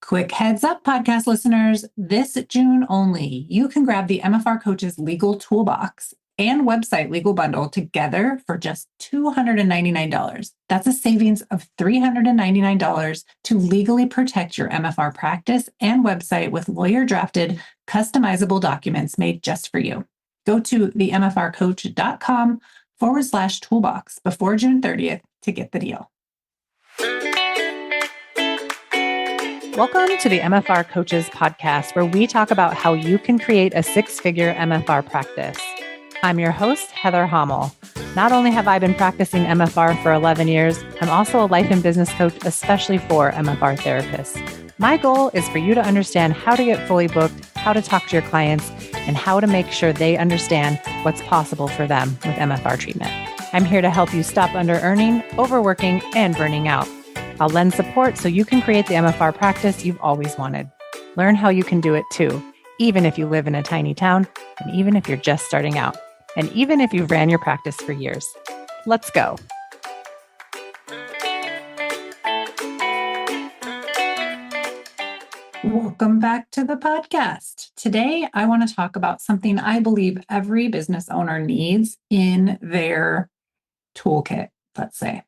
Quick heads up, podcast listeners. This June only, you can grab the MFR Coach's Legal Toolbox and website legal bundle together for just $299. That's a savings of $399 to legally protect your MFR practice and website with lawyer-drafted, customizable documents made just for you. Go to themfrcoach.com/toolbox before June 30th to get the deal. Welcome to the MFR Coaches podcast, where we talk about how you can create a six-figure MFR practice. I'm your host, Heather Hommel. Not only have I been practicing MFR for 11 years, I'm also a life and business coach, especially for MFR therapists. My goal is for you to understand how to get fully booked, how to talk to your clients, and how to make sure they understand what's possible for them with MFR treatment. I'm here to help you stop under-earning, overworking, and burning out. I'll lend support so you can create the MFR practice you've always wanted. Learn how you can do it too, even if you live in a tiny town, and even if you're just starting out, and even if you've ran your practice for years. Let's go. Welcome back to the podcast. Today, I want to talk about something I believe every business owner needs in their toolkit, let's say.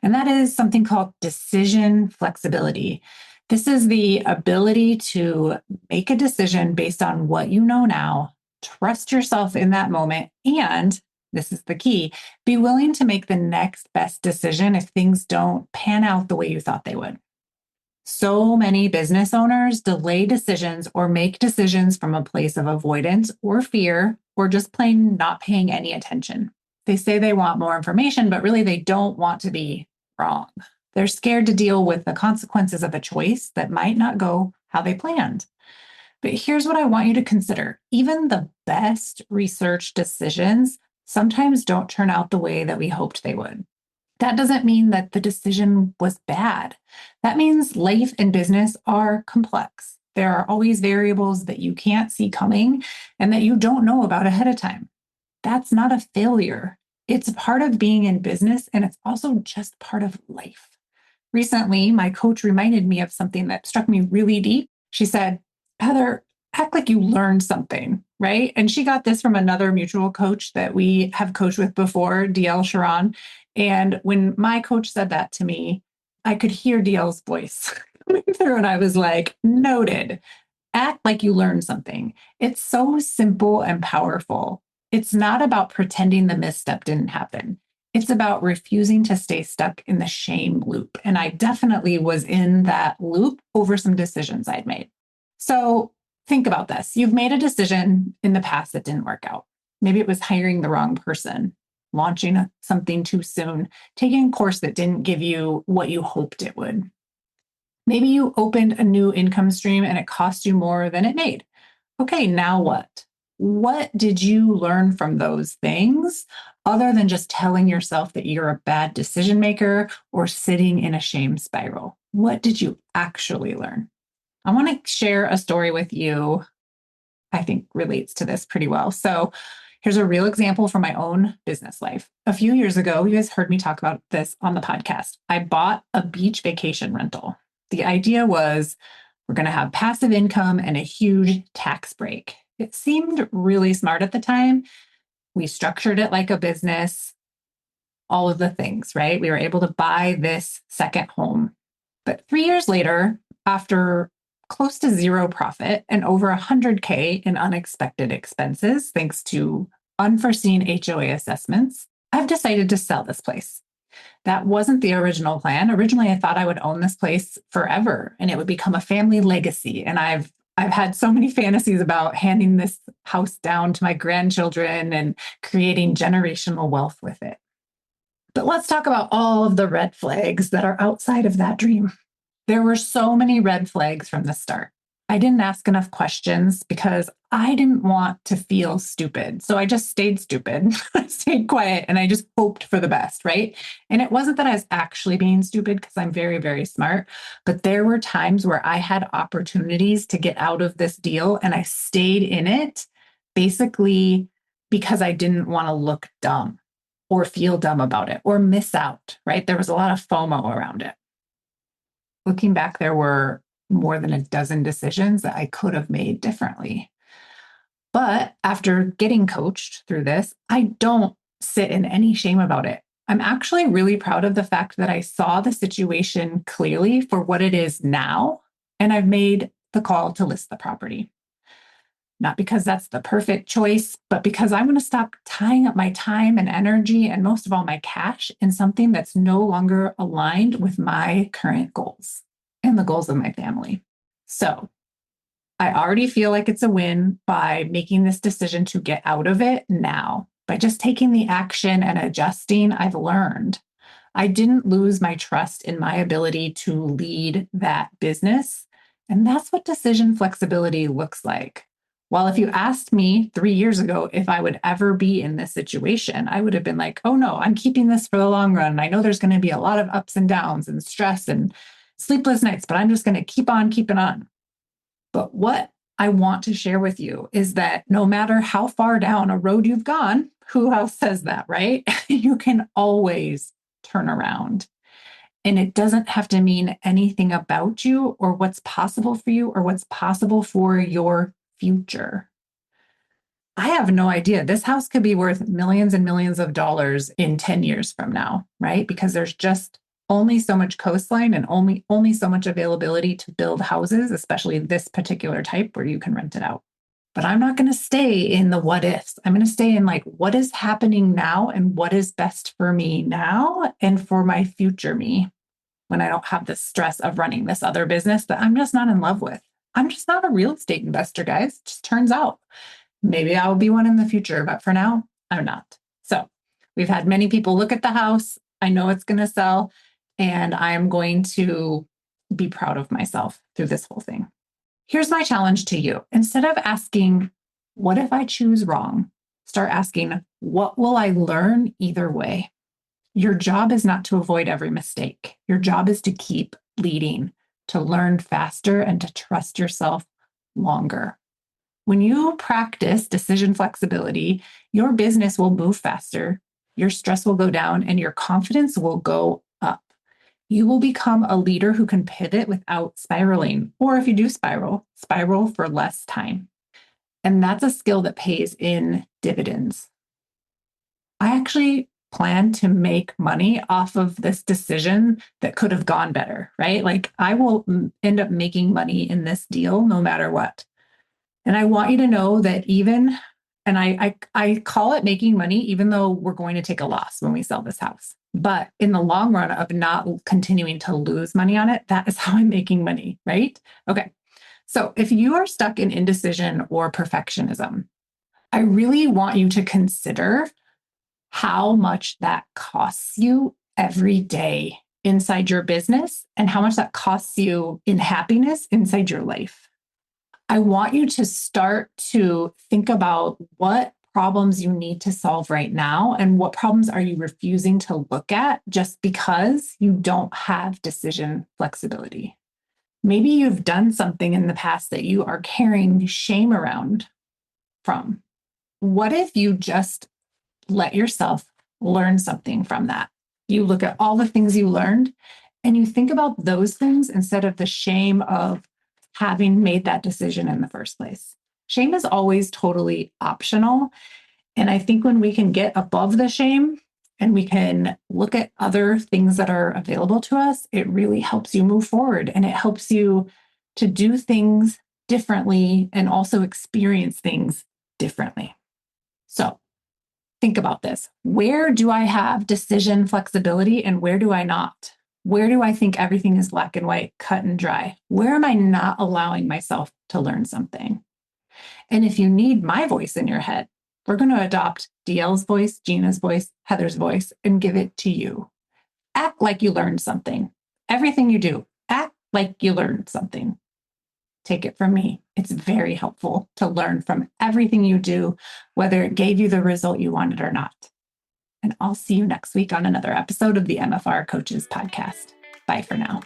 And that is something called decision flexibility. This is the ability to make a decision based on what you know now, trust yourself in that moment, and this is the key, be willing to make the next best decision if things don't pan out the way you thought they would. So many business owners delay decisions or make decisions from a place of avoidance or fear, or just plain not paying any attention. They say they want more information, but really they don't want to be wrong. They're scared to deal with the consequences of a choice that might not go how they planned. But here's what I want you to consider. Even the best research decisions sometimes don't turn out the way that we hoped they would. That doesn't mean that the decision was bad. That means life and business are complex. There are always variables that you can't see coming and that you don't know about ahead of time. That's not a failure. It's a part of being in business, and it's also just part of life. Recently, my coach reminded me of something that struck me really deep. She said, Heather, act like you learned something, right? And she got this from another mutual coach that we have coached with before, DL Sharon. And when my coach said that to me, I could hear DL's voice coming through, and I was like, noted. Act like you learned something. It's so simple and powerful. It's not about pretending the misstep didn't happen. It's about refusing to stay stuck in the shame loop. And I definitely was in that loop over some decisions I'd made. So think about this. You've made a decision in the past that didn't work out. Maybe it was hiring the wrong person, launching something too soon, taking a course that didn't give you what you hoped it would. Maybe you opened a new income stream and it cost you more than it made. Okay, now what? What did you learn from those things other than just telling yourself that you're a bad decision maker or sitting in a shame spiral? What did you actually learn? I want to share a story with you I think relates to this pretty well. So here's a real example from my own business life. A few years ago, you guys heard me talk about this on the podcast. I bought a beach vacation rental. The idea was we're going to have passive income and a huge tax break. It seemed really smart at the time. We structured it like a business, all of the things, right? We were able to buy this second home. But 3 years later, after close to zero profit and over $100K in unexpected expenses, thanks to unforeseen HOA assessments, I've decided to sell this place. That wasn't the original plan. Originally, I thought I would own this place forever and it would become a family legacy. And I've had so many fantasies about handing this house down to my grandchildren and creating generational wealth with it. But let's talk about all of the red flags that are outside of that dream. There were so many red flags from the start. I didn't ask enough questions because I didn't want to feel stupid. So I just stayed stupid. I stayed quiet and I just hoped for the best, right? And it wasn't that I was actually being stupid because I'm very, very smart, but there were times where I had opportunities to get out of this deal and I stayed in it basically because I didn't want to look dumb or feel dumb about it or miss out, right? There was a lot of FOMO around it. Looking back, there were more than a dozen decisions that I could have made differently. But after getting coached through this, I don't sit in any shame about it. I'm actually really proud of the fact that I saw the situation clearly for what it is now, and I've made the call to list the property. Not because that's the perfect choice, but because I want to stop tying up my time and energy, and most of all, my cash in something that's no longer aligned with my current goals and the goals of my family. So I already feel like it's a win by making this decision to get out of it now. By just taking the action and adjusting, I've learned. I didn't lose my trust in my ability to lead that business. And that's what decision flexibility looks like. While if you asked me 3 years ago if I would ever be in this situation, I would have been like, oh no, I'm keeping this for the long run. I know there's going to be a lot of ups and downs and stress and sleepless nights, but I'm just going to keep on keeping on. But what I want to share with you is that no matter how far down a road you've gone, who else says that, right? You can always turn around. And it doesn't have to mean anything about you or what's possible for you or what's possible for your future. I have no idea. This house could be worth millions and millions of dollars in 10 years from now, right? Because there's just only so much coastline and only so much availability to build houses, especially this particular type where you can rent it out. But I'm not going to stay in the what ifs. I'm going to stay in like what is happening now and what is best for me now and for my future me when I don't have the stress of running this other business that I'm just not in love with. I'm just not a real estate investor, guys. It just turns out. Maybe I will be one in the future, but for now, I'm not. So we've had many people look at the house. I know it's going to sell, and I'm going to be proud of myself through this whole thing. Here's my challenge to you. Instead of asking, what if I choose wrong? Start asking, what will I learn either way? Your job is not to avoid every mistake. Your job is to keep leading, to learn faster, and to trust yourself longer. When you practice decision flexibility, your business will move faster, your stress will go down, and your confidence will go up. You will become a leader who can pivot without spiraling, or if you do spiral for less time. And that's a skill that pays in dividends. I actually plan to make money off of this decision that could have gone better, right? Like I will end up making money in this deal no matter what. And I want you to know that I call it making money, even though we're going to take a loss when we sell this house. But in the long run of not continuing to lose money on it, that is how I'm making money, right? Okay. So if you are stuck in indecision or perfectionism, I really want you to consider how much that costs you every day inside your business and how much that costs you in happiness inside your life. I want you to start to think about what problems you need to solve right now and what problems are you refusing to look at just because you don't have decision flexibility. Maybe you've done something in the past that you are carrying shame around from. What if you just let yourself learn something from that? You look at all the things you learned and you think about those things instead of the shame of having made that decision in the first place. Shame is always totally optional. And I think when we can get above the shame and we can look at other things that are available to us, it really helps you move forward and it helps you to do things differently and also experience things differently. So think about this. Where do I have decision flexibility and where do I not? Where do I think everything is black and white, cut and dry? Where am I not allowing myself to learn something? And if you need my voice in your head, we're going to adopt DL's voice, Gina's voice, Heather's voice, and give it to you. Act like you learned something. Everything you do, act like you learned something. Take it from me. It's very helpful to learn from everything you do, whether it gave you the result you wanted or not. And I'll see you next week on another episode of the MFR Coaches Podcast. Bye for now.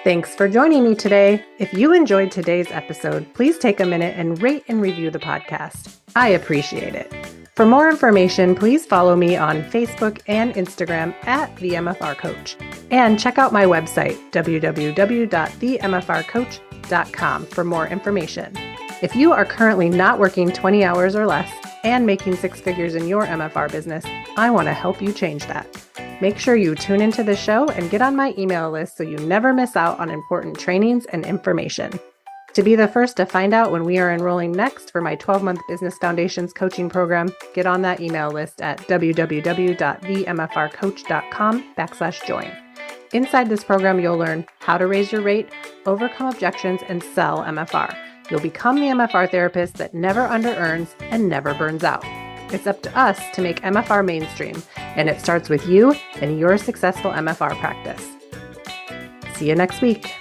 Thanks for joining me today. If you enjoyed today's episode, please take a minute and rate and review the podcast. I appreciate it. For more information, please follow me on Facebook and Instagram at the MFR Coach. And check out my website, www.themfrcoach.com, for more information. If you are currently not working 20 hours or less and making 6 figures in your MFR business, I want to help you change that. Make sure you tune into the show and get on my email list so you never miss out on important trainings and information. To be the first to find out when we are enrolling next for my 12-month Business Foundations coaching program, get on that email list at www.themfrcoach.com/join. Inside this program, you'll learn how to raise your rate, overcome objections, and sell MFR. You'll become the MFR therapist that never under-earns and never burns out. It's up to us to make MFR mainstream, and it starts with you and your successful MFR practice. See you next week.